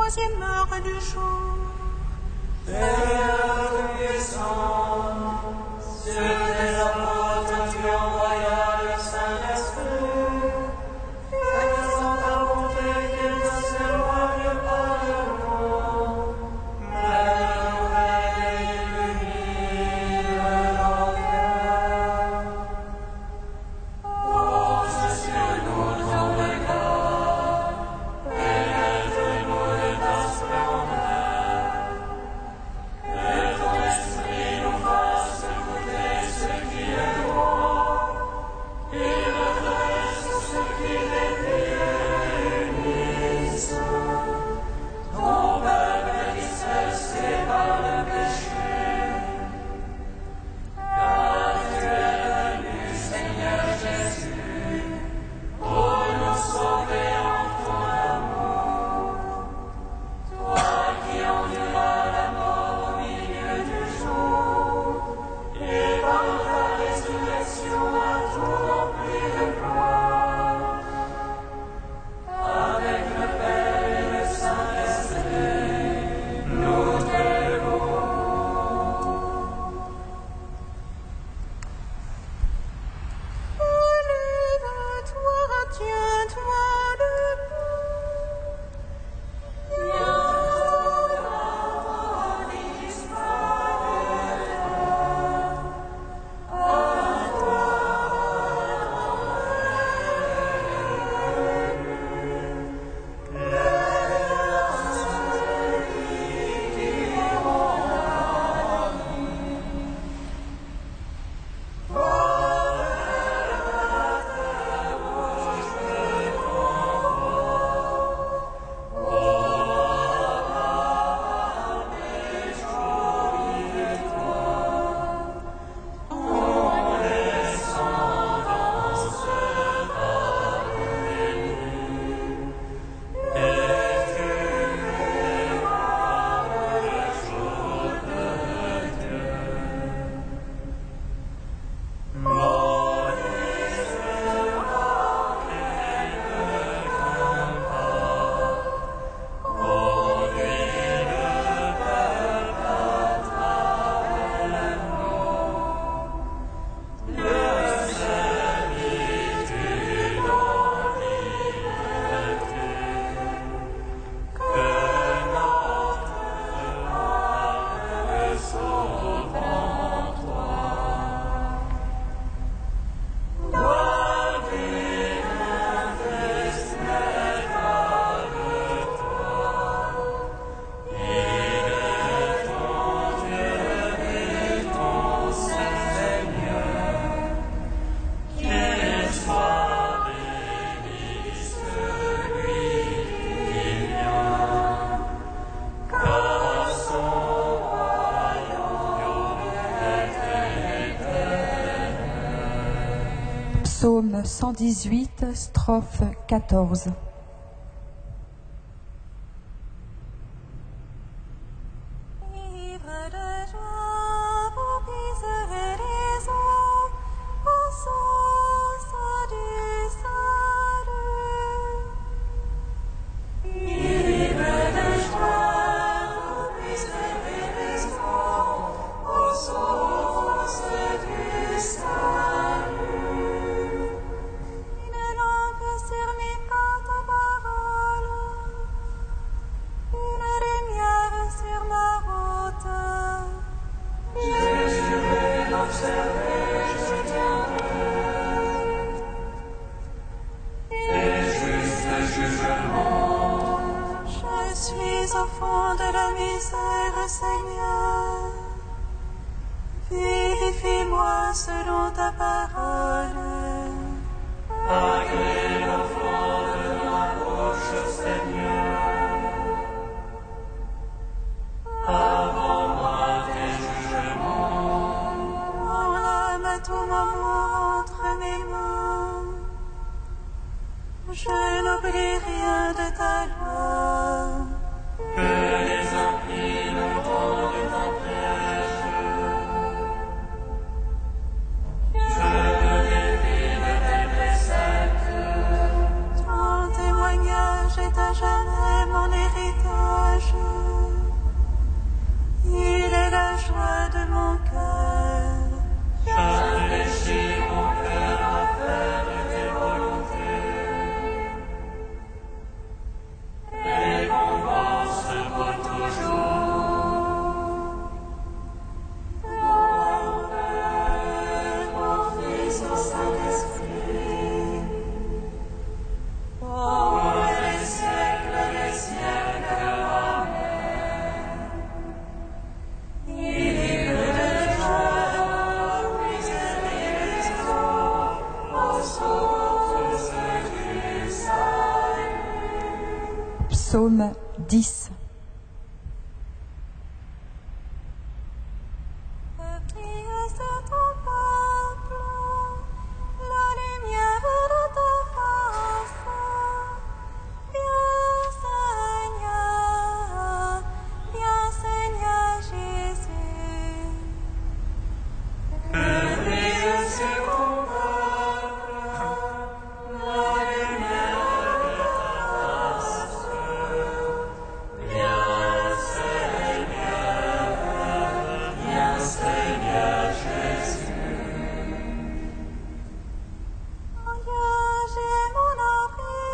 troisième heure du jour. Père puissant, sur tes apôtres tu envoyas le Saint-Esprit, faisant ta bonté qu'ils ne s'éloignent pas de nous, mais nouvelle illumine leur cœur. Pose sur nous ton regard, pénètre-nous de ta splendeur, que ton esprit nous fasse goûter ce qui est bon, et redresse ce qui dévie. Ton peuple dispersé par le péché, car tu es venu, Seigneur Jésus, pour nous sauver en ton amour. Toi qui enduras la mort au milieu du jour, et par ta résurrection à tout rempli de gloire, avec le Père et le Saint-Esprit, nous te louons. Lève-toi, tiens-toi Psaume 118, strophe 14. Ivre de joie, vous briserez les eaux, aux sources du salut. Ivre de joie, vous briserez les eaux, aux sources du salut. Une lampe sur mes pas ta parole, une lumière sur ma route. Je juré d'observer, je tiendrai tes justes jugements. Je suis au fond de la misère, Seigneur. Vivifie-moi selon ta parole. Agrée au fond de ma bouche, Seigneur. Avant-moi tes jugements. Enlève à tout moment entre mes mains. Je n'oublie rien de ta loi. Que les impies me tendent un piège. Je me défie de tes préceptes. Ton témoignage est à jamais mon héritage. approche. Il est la joie de mon cœur. J'infléchis mon cœur à faire tes volontés. Récompense pour toujours. Mon Père, mon Fils, au Saint-Esprit, Pour les siècles des siècles. Amen. hymne de joie, miséricorde, aux sources du salut. Psaume 10. Brille sur ton peuple, la lumière de ta face. Viens Seigneur Jésus. Brille sur ton peuple, la lumière de ta face. Viens Seigneur Jésus. En Dieu j'ai mon abri,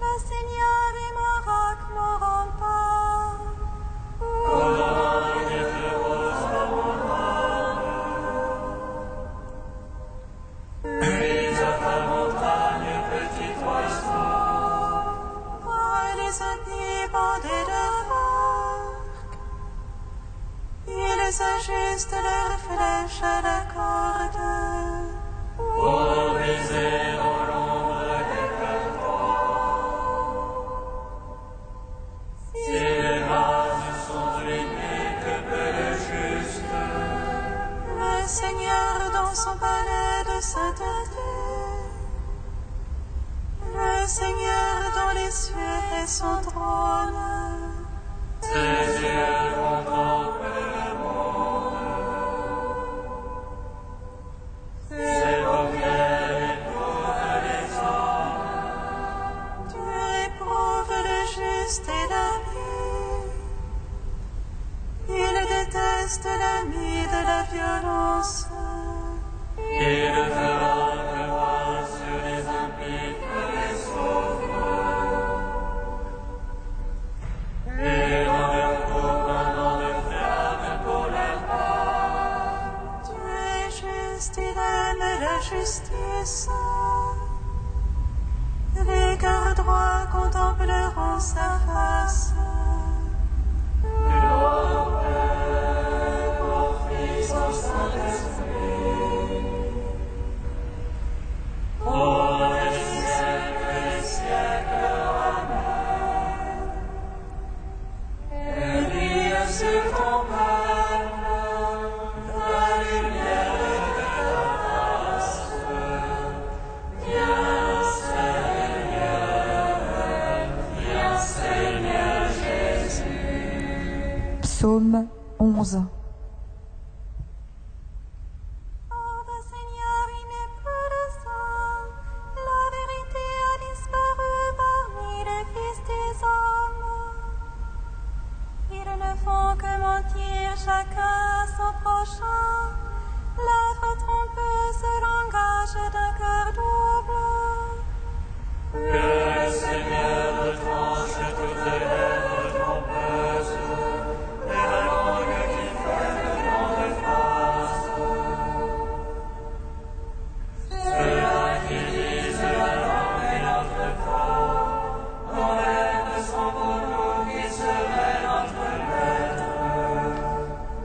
le Seigneur est ma roc, mon rempart. Comment il repose dans mon âme. Puis à ta montagne, petit oiseau. Voir les épis bandés de l'arc, ils ajustent leurs flèches à la corde. Pour viser dans l'ombre des cartons. Si les vases sont ruinés, que peut le juste? Le Seigneur dans son palais de sainteté, le Seigneur dans les cieux et son trône. Ses yeux contemplent le monde. Ses paupières éprouvent les hommes. Tu éprouves le juste et l'ami. Il déteste l'ami de la violence. Il fera pleuvoir sur les impies que les souffres. Et dans leur coupe un vent de flamme pour leur part. Tu es juste, il aime la justice. Les cœurs droits contempleront sa face. Gloire au Père, au Fils, au Saint-Esprit. Pour les siècles des siècles. Amen. Brille sur ton peuple, la lumière de ta face. Viens Seigneur Jésus. Psaume 11. Oh, le Seigneur, il n'est plus de sang. La vérité a disparu parmi les fils des hommes. Ils ne font que mentir chacun à son prochain. Lèvres trompeuses, langage d'un cœur double. Que le Seigneur retranche toutes les lèvres trompeuses et la langue qui fait de grandes phrases. Ceux-là qui disent la langue est notre corps, nos lèvres sont pour nous qui seraient notre maître.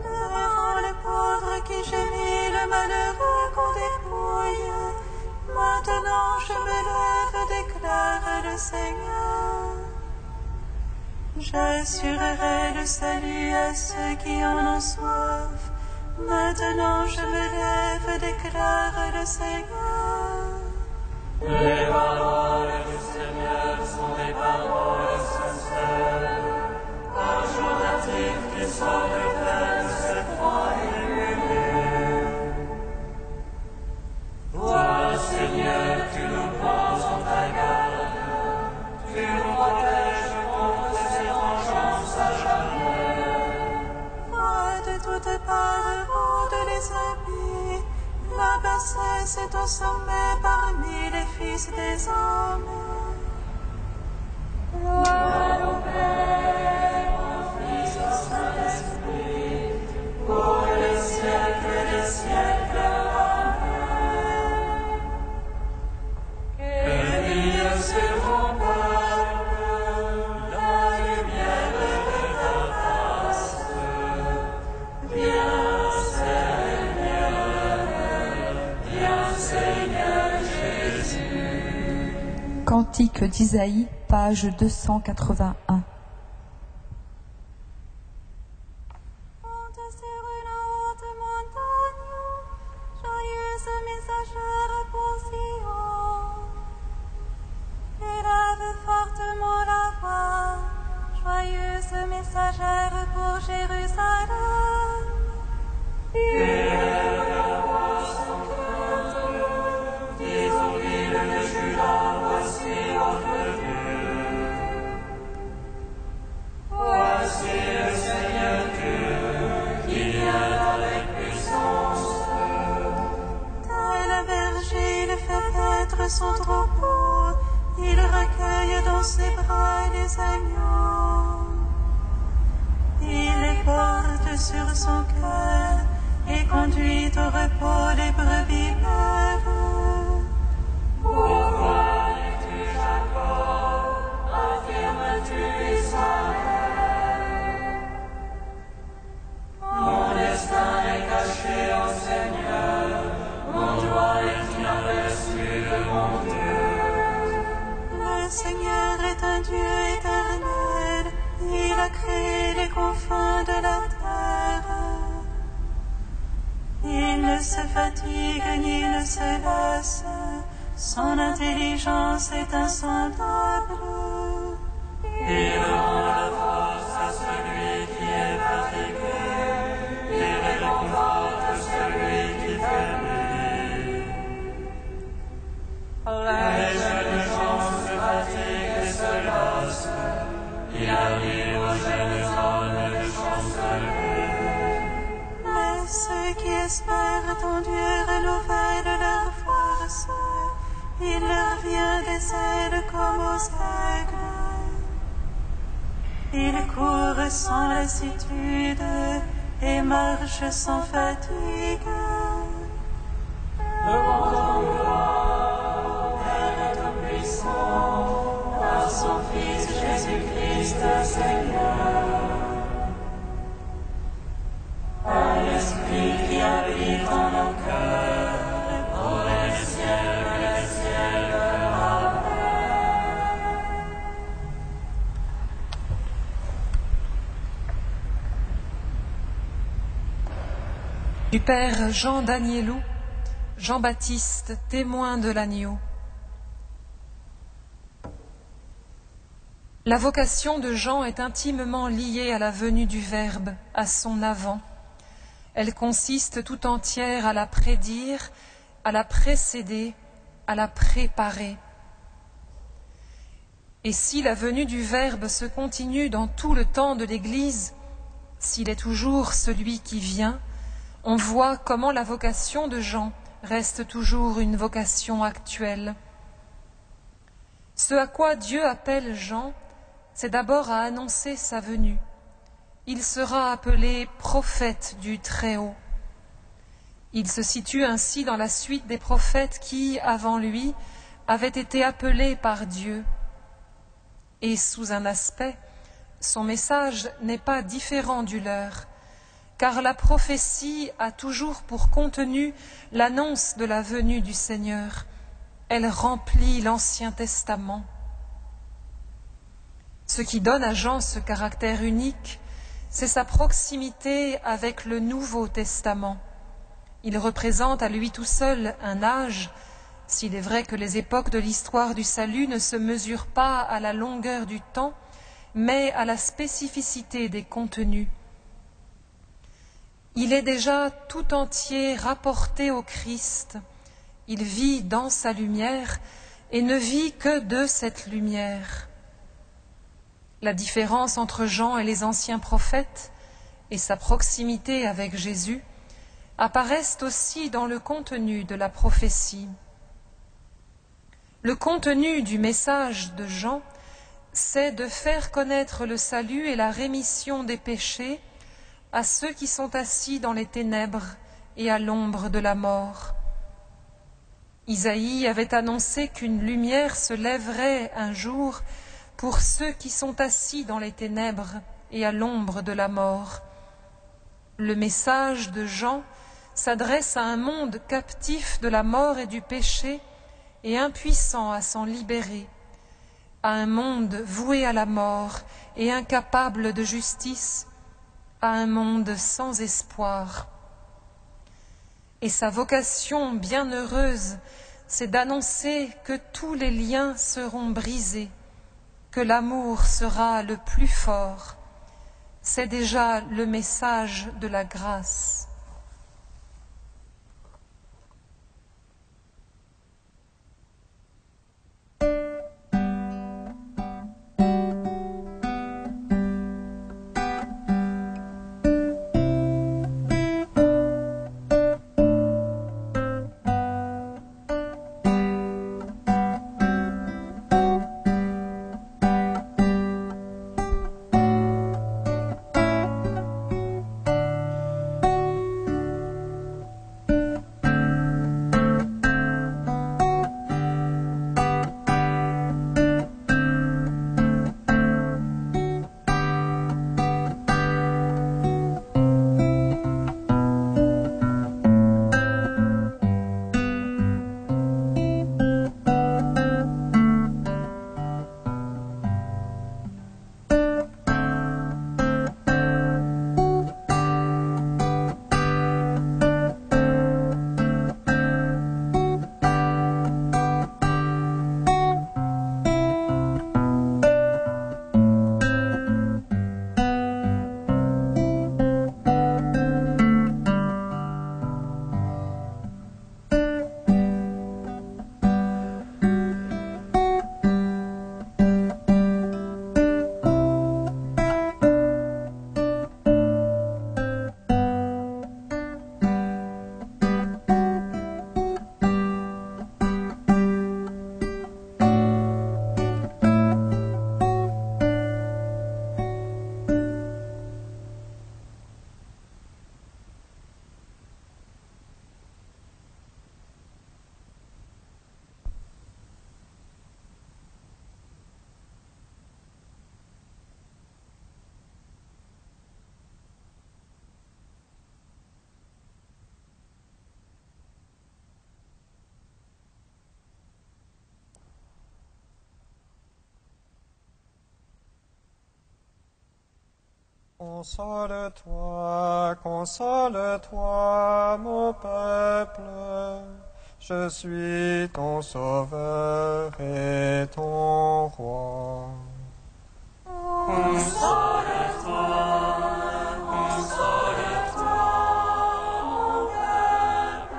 Devant le pauvre qui gémit, le malheureux qu'on dépouille. Maintenant je me lève, déclare le Seigneur. J'assurerai le salut à ceux qui en ont soif. Maintenant je me lève, déclare le Seigneur. Les paroles du Seigneur sont des paroles sincères, un jour natif qui sort de terre de cette foi illuminée. Toi, Seigneur, tu nous prends en ta garde, tu nous protèges contre ces Alpha est au sommet parmi les fils des hommes. Gloire au Père, au Fils et au Saint-Esprit, pour les siècles des siècles. Amen. Que brille sur ton peuple la lumière de ta face. Viens Seigneur Jésus. Cantique d'Isaïe, page 281. Monte sur une haute montagne, joyeuse messagère pour Sion. Élève fortement la voix, joyeuse messagère pour Jérusalem. Élève la voix sans crainte, dis aux villes de Juda, voici votre Dieu. Voici le Seigneur Dieu qui vient avec puissance. Tel un berger, il fait paître son troupeau, il recueille dans ses bras les agneaux. Il les porte sur son cœur et conduit au repos les brebis lèvres. Pourquoi es-tu Jacob, affirmes-tu Israël? Mon destin est caché au Seigneur, mon doigt est inaperçu de mon Dieu. Le Seigneur est un Dieu éternel, il a créé les confins de la terre. Il ne se fatigue ni ne se lasse, son intelligence est insondable. Il rend la force à celui qui est fatigué, il réconforte celui qui faiblit. Les jeunes gens se fatiguent et se lassent, il arrive aux jeunes hommes de chanceler. Mais ceux qui espèrent en Dieu renouvellent leur force, il leur vient des ailes comme aux aigles. Ils courent sans lassitude et marchent sans fatigue. Devant ton gloire, Père Tout-Puissant, par son Fils Jésus-Christ, Seigneur. Par l'Esprit qui habite en nos cœurs, pour les siècles des siècles. Amen. Du Père Jean Danielou, Jean-Baptiste, témoin de l'agneau. La vocation de Jean est intimement liée à la venue du Verbe, à son avant. Elle consiste tout entière à la prédire, à la précéder, à la préparer. Et si la venue du Verbe se continue dans tout le temps de l'Église, s'il est toujours celui qui vient, on voit comment la vocation de Jean reste toujours une vocation actuelle. Ce à quoi Dieu appelle Jean, c'est d'abord à annoncer sa venue. Il sera appelé prophète du Très-Haut. Il se situe ainsi dans la suite des prophètes qui, avant lui, avaient été appelés par Dieu. Et sous un aspect, son message n'est pas différent du leur, car la prophétie a toujours pour contenu l'annonce de la venue du Seigneur. Elle remplit l'Ancien Testament. Ce qui donne à Jean ce caractère unique, c'est sa proximité avec le Nouveau Testament. Il représente à lui tout seul un âge, s'il est vrai que les époques de l'histoire du salut ne se mesurent pas à la longueur du temps, mais à la spécificité des contenus. Il est déjà tout entier rapporté au Christ. Il vit dans sa lumière et ne vit que de cette lumière. La différence entre Jean et les anciens prophètes et sa proximité avec Jésus, apparaissent aussi dans le contenu de la prophétie. Le contenu du message de Jean, c'est de faire connaître le salut et la rémission des péchés à ceux qui sont assis dans les ténèbres et à l'ombre de la mort. Isaïe avait annoncé qu'une lumière se lèverait un jour pour ceux qui sont assis dans les ténèbres et à l'ombre de la mort. Le message de Jean s'adresse à un monde captif de la mort et du péché et impuissant à s'en libérer, à un monde voué à la mort et incapable de justice, à un monde sans espoir. Et sa vocation bienheureuse, c'est d'annoncer que tous les liens seront brisés, que l'amour sera le plus fort. C'est déjà le message de la grâce. Console-toi, mon peuple, je suis ton sauveur et ton roi. Console-toi, console-toi, mon peuple,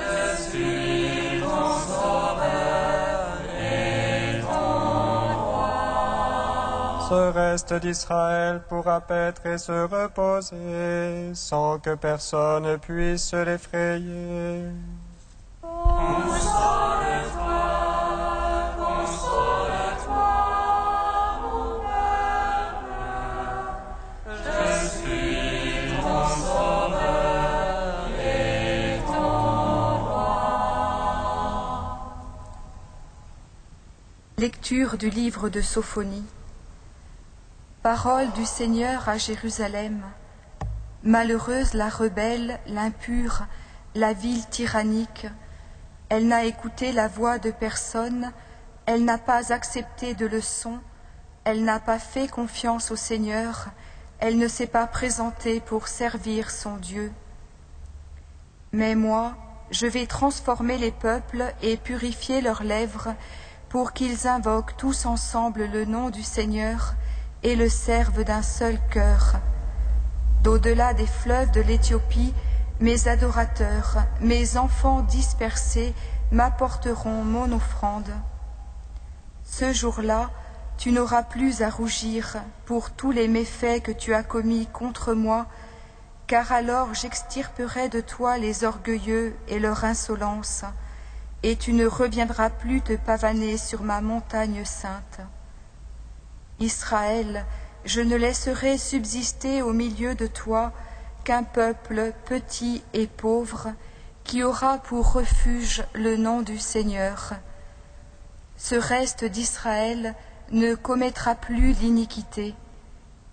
je suis ton sauveur et ton roi. Ce reste d'Israël pourra paître et se reposer sans que personne puisse l'effrayer. Console-toi, console-toi, mon peuple, je suis ton sauveur et ton roi. Lecture du livre de Sophonie. Parole du Seigneur à Jérusalem. Malheureuse la rebelle, l'impure, la ville tyrannique. Elle n'a écouté la voix de personne, elle n'a pas accepté de leçon, elle n'a pas fait confiance au Seigneur, elle ne s'est pas présentée pour servir son Dieu. Mais moi, je vais transformer les peuples et purifier leurs lèvres pour qu'ils invoquent tous ensemble le nom du Seigneur et le servent d'un seul cœur. D'au-delà des fleuves de l'Éthiopie, mes adorateurs, mes enfants dispersés m'apporteront mon offrande. Ce jour-là, tu n'auras plus à rougir pour tous les méfaits que tu as commis contre moi, car alors j'extirperai de toi les orgueilleux et leur insolence, et tu ne reviendras plus te pavaner sur ma montagne sainte. Israël, je ne laisserai subsister au milieu de toi qu'un peuple petit et pauvre, qui aura pour refuge le nom du Seigneur. Ce reste d'Israël ne commettra plus l'iniquité.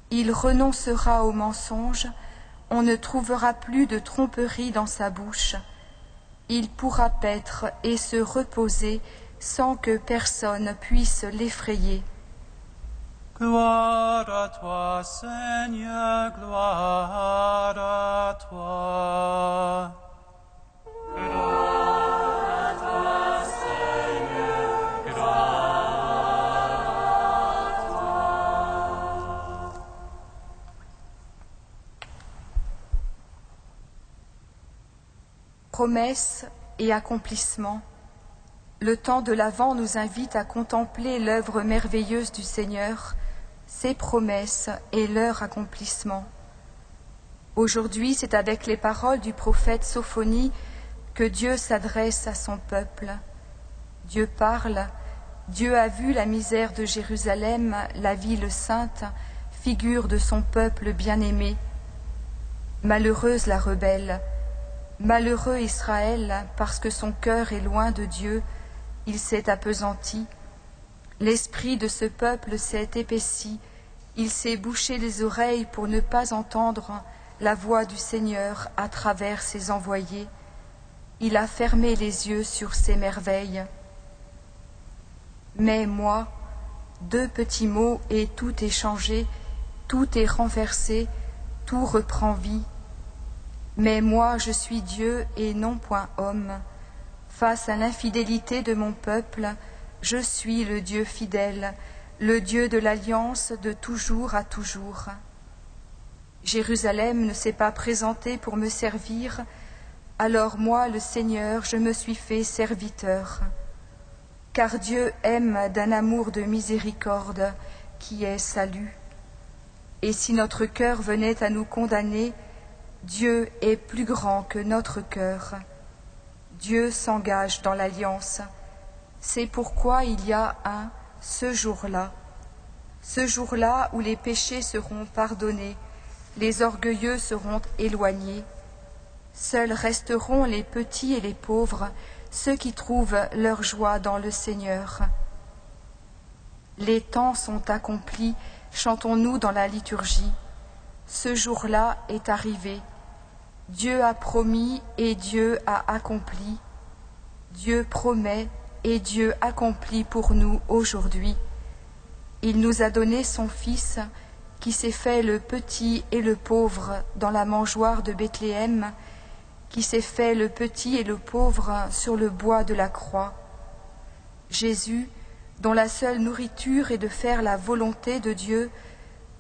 Il renoncera au mensonge, on ne trouvera plus de tromperie dans sa bouche. Il pourra paître et se reposer sans que personne puisse l'effrayer. Gloire à toi, Seigneur, gloire à toi. Promesse et accomplissement. Le temps de l'Avent nous invite à contempler l'œuvre merveilleuse du Seigneur, ses promesses et leur accomplissement. Aujourd'hui, c'est avec les paroles du prophète Sophonie que Dieu s'adresse à son peuple. Dieu parle, Dieu a vu la misère de Jérusalem, la ville sainte, figure de son peuple bien-aimé. Malheureuse la rebelle, malheureux Israël, parce que son cœur est loin de Dieu, il s'est appesanti. L'esprit de ce peuple s'est épaissi, il s'est bouché les oreilles pour ne pas entendre la voix du Seigneur à travers ses envoyés. Il a fermé les yeux sur ses merveilles. Mais moi, 2 petits mots et tout est changé, tout est renversé, tout reprend vie. Mais moi, je suis Dieu et non point homme. Face à l'infidélité de mon peuple, je suis le Dieu fidèle, le Dieu de l'alliance de toujours à toujours. Jérusalem ne s'est pas présentée pour me servir, alors moi, le Seigneur, je me suis fait serviteur. Car Dieu aime d'un amour de miséricorde qui est salut. Et si notre cœur venait à nous condamner, Dieu est plus grand que notre cœur. Dieu s'engage dans l'alliance. C'est pourquoi il y a ce jour-là où les péchés seront pardonnés, les orgueilleux seront éloignés. Seuls resteront les petits et les pauvres, ceux qui trouvent leur joie dans le Seigneur. Les temps sont accomplis, chantons-nous dans la liturgie. Ce jour-là est arrivé. Dieu a promis et Dieu a accompli. Dieu promet et Dieu accomplit pour nous aujourd'hui. Il nous a donné son Fils, qui s'est fait le petit et le pauvre dans la mangeoire de Bethléem, qui s'est fait le petit et le pauvre sur le bois de la croix. Jésus, dont la seule nourriture est de faire la volonté de Dieu,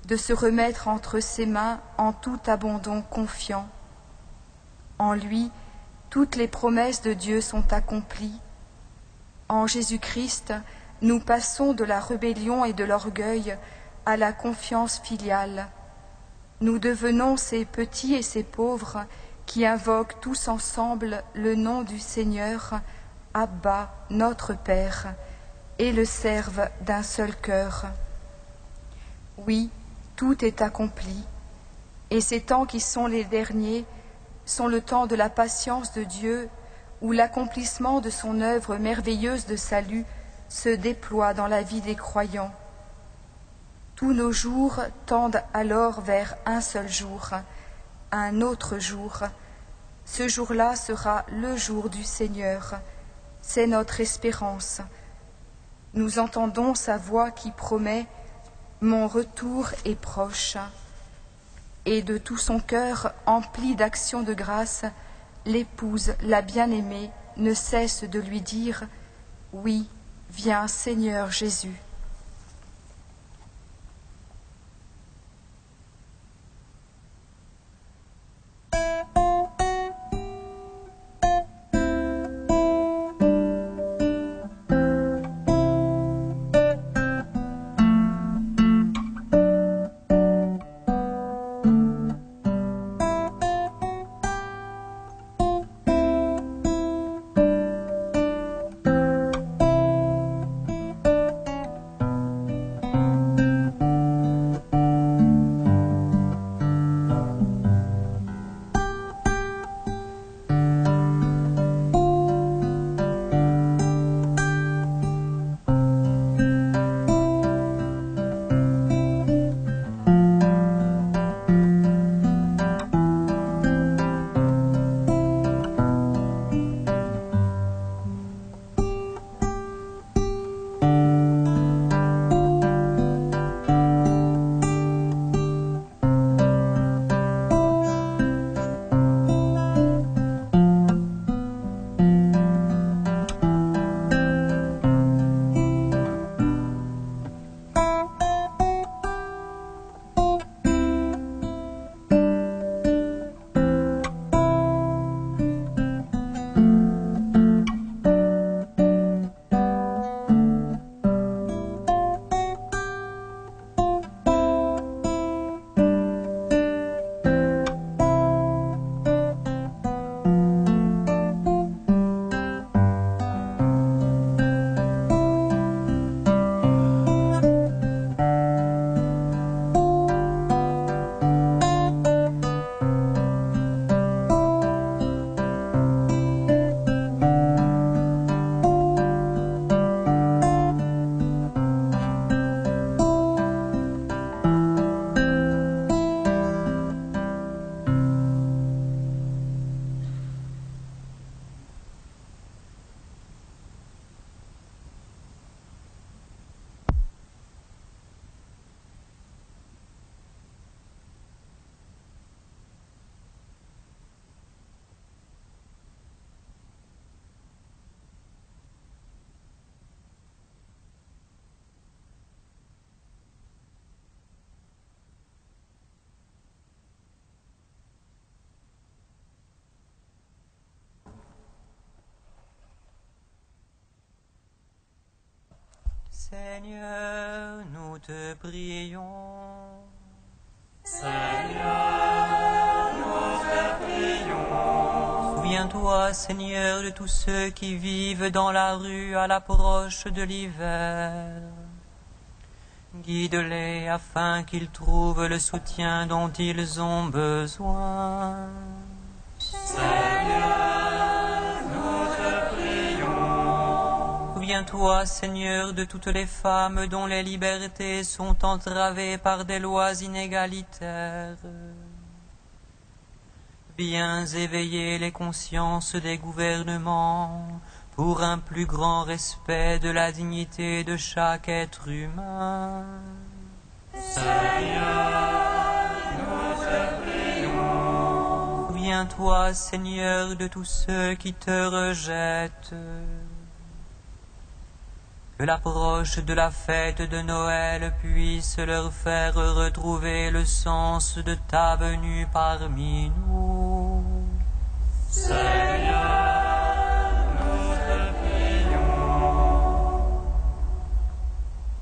de se remettre entre ses mains en tout abandon confiant. En lui, toutes les promesses de Dieu sont accomplies. En Jésus-Christ, nous passons de la rébellion et de l'orgueil à la confiance filiale. Nous devenons ces petits et ces pauvres qui invoquent tous ensemble le nom du Seigneur, Abba, notre Père, et le servent d'un seul cœur. Oui, tout est accompli, et ces temps qui sont les derniers sont le temps de la patience de Dieu, où l'accomplissement de son œuvre merveilleuse de salut se déploie dans la vie des croyants. Tous nos jours tendent alors vers un seul jour, un autre jour. Ce jour-là sera le jour du Seigneur. C'est notre espérance. Nous entendons sa voix qui promet « Mon retour est proche ». Et de tout son cœur, empli d'actions de grâce, l'épouse, la bien-aimée, ne cesse de lui dire « Oui, viens Seigneur Jésus ». Seigneur, nous te prions. Seigneur, nous te prions. Souviens-toi, Seigneur, de tous ceux qui vivent dans la rue à l'approche de l'hiver. Guide-les afin qu'ils trouvent le soutien dont ils ont besoin. Seigneur, nous te prions. Souviens-toi, Seigneur, de toutes les femmes dont les libertés sont entravées par des lois inégalitaires. Viens éveiller les consciences des gouvernements pour un plus grand respect de la dignité de chaque être humain. Seigneur, nous te prions. Souviens-toi, Seigneur, de tous ceux qui te rejettent. Que l'approche de la fête de Noël puisse leur faire retrouver le sens de ta venue parmi nous. Seigneur, nous te prions.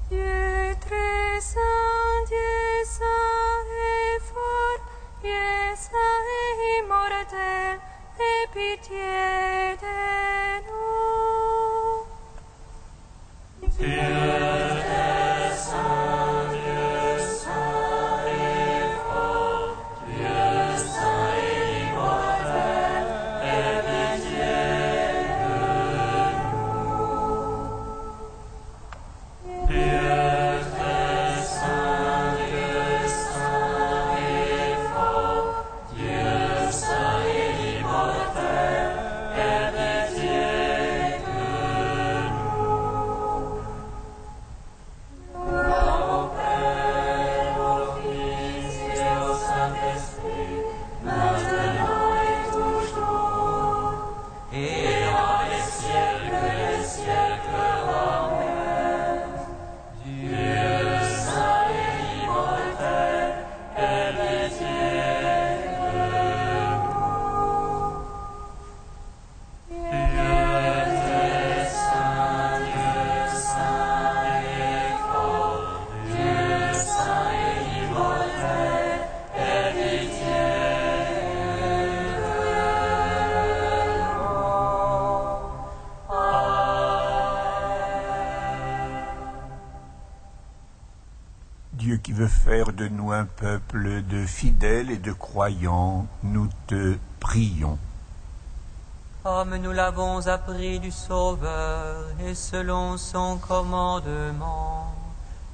Dieu très saint et fort, Dieu saint et immortel, aie pitié de nous. Dieu très saint, Dieu saint et fort, Dieu saint et immortel, aie pitié de nous. Dieu très saint, Dieu saint et fort, Dieu saint et immortel, aie pitié de nous. Gloire au Père, au Fils et au Saint-Esprit, maintenant et toujours, et dans les siècles des siècles. Amen. Dieu saint et immortel, aie pitié de nous. Dieu très saint, Dieu saint et fort, Dieu saint et immortel, aie pitié de nous. Amen. Dieu qui veut faire de nous un peuple de fidèles et de croyants, nous te prions. Comme nous l'avons appris du Sauveur, et selon son commandement,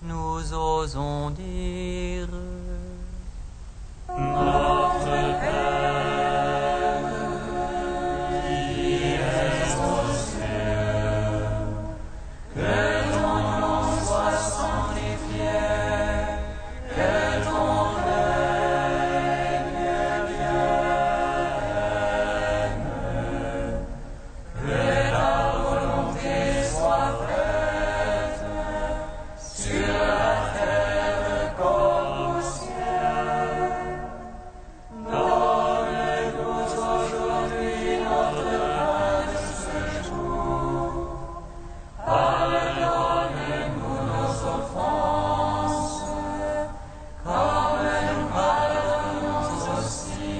nous osons dire: Notre Père, qui es aux cieux, que ton nom soit sanctifié, que ton règne vienne, que ta volonté soit faite sur la terre comme au ciel. Donne-nous aujourd'hui notre pain de ce jour. Pardonne-nous nos offenses, comme nous pardonnons aussi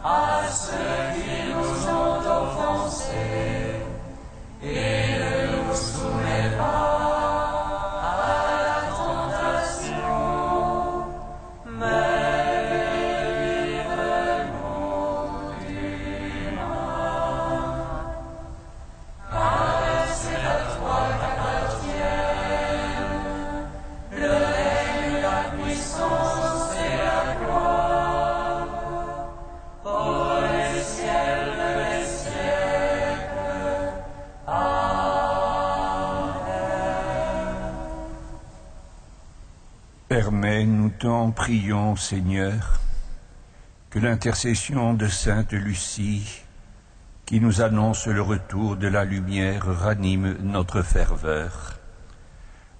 à ceux qui nous ont offensés. Et ne nous soumets pas à la tentation, mais délivre-nous du mal. Car c'est à toi qu'appartiennent le règne, la puissance et la gloire, pour les siècles des siècles. Amen. Permets, nous t'en prions, Seigneur, que l'intercession de Sainte Lucie, qui nous annonce le retour de la lumière, ranime notre ferveur,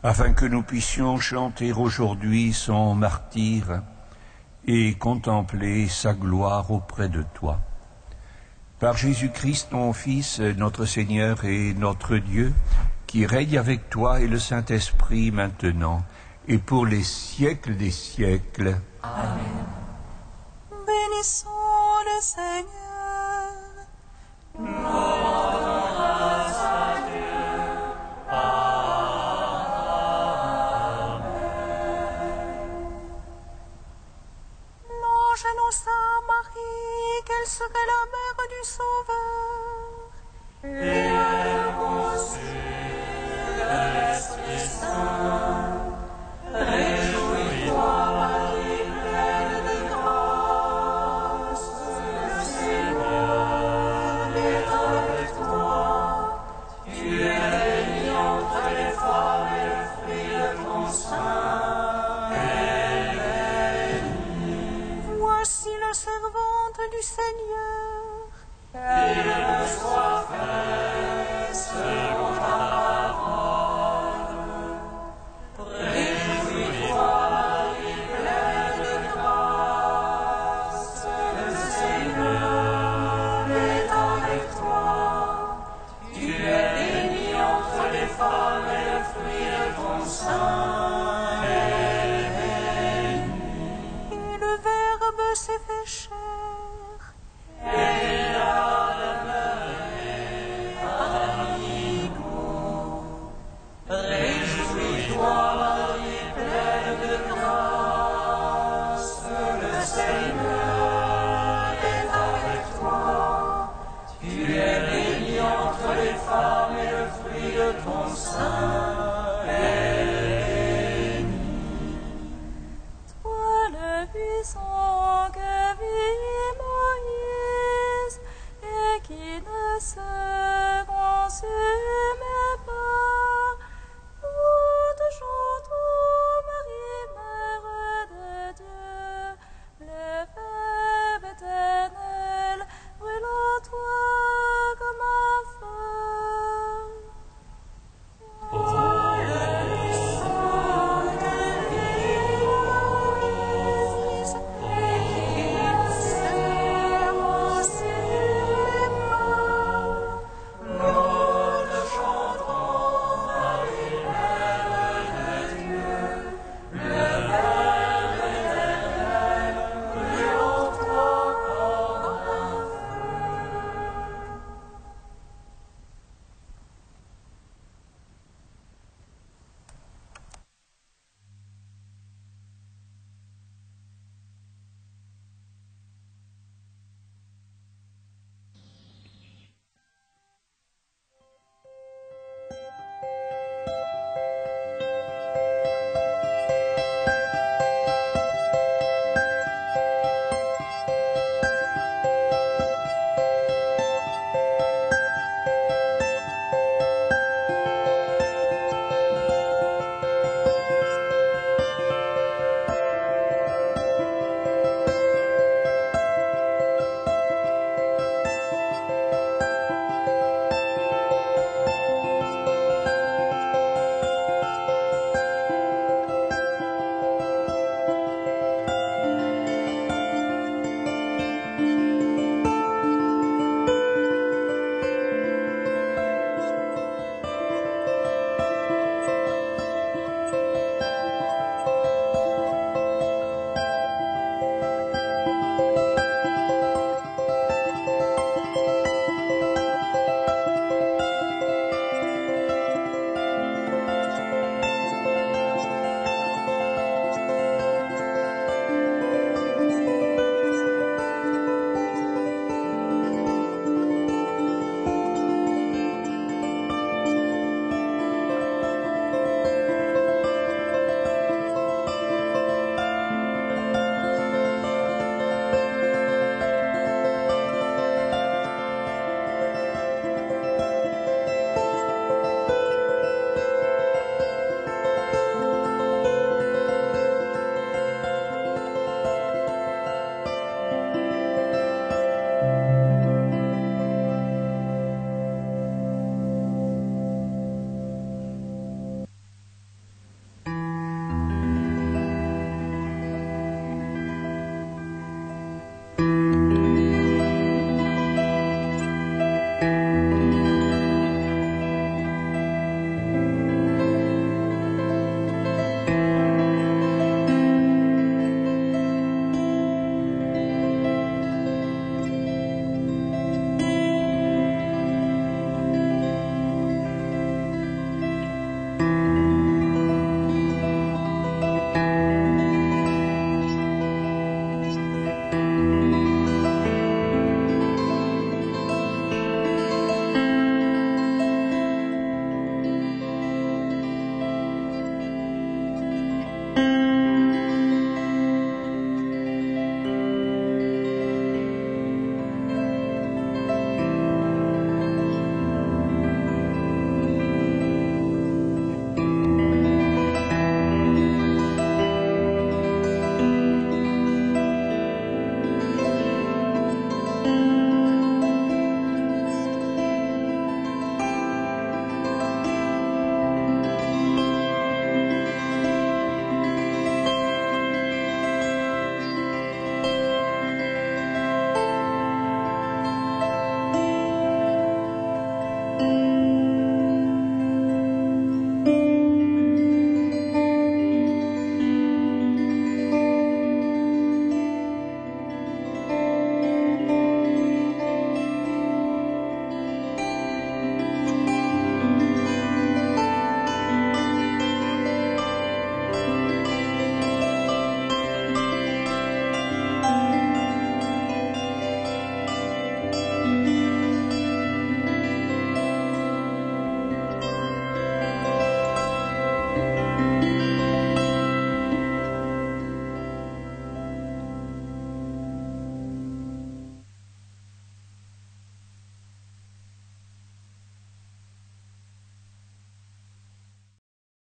afin que nous puissions chanter aujourd'hui son martyre et contempler sa gloire auprès de toi. Par Jésus-Christ, ton Fils, notre Seigneur et notre Dieu, qui règne avec toi et le Saint-Esprit maintenant et pour les siècles des siècles. Bénissons le Seigneur.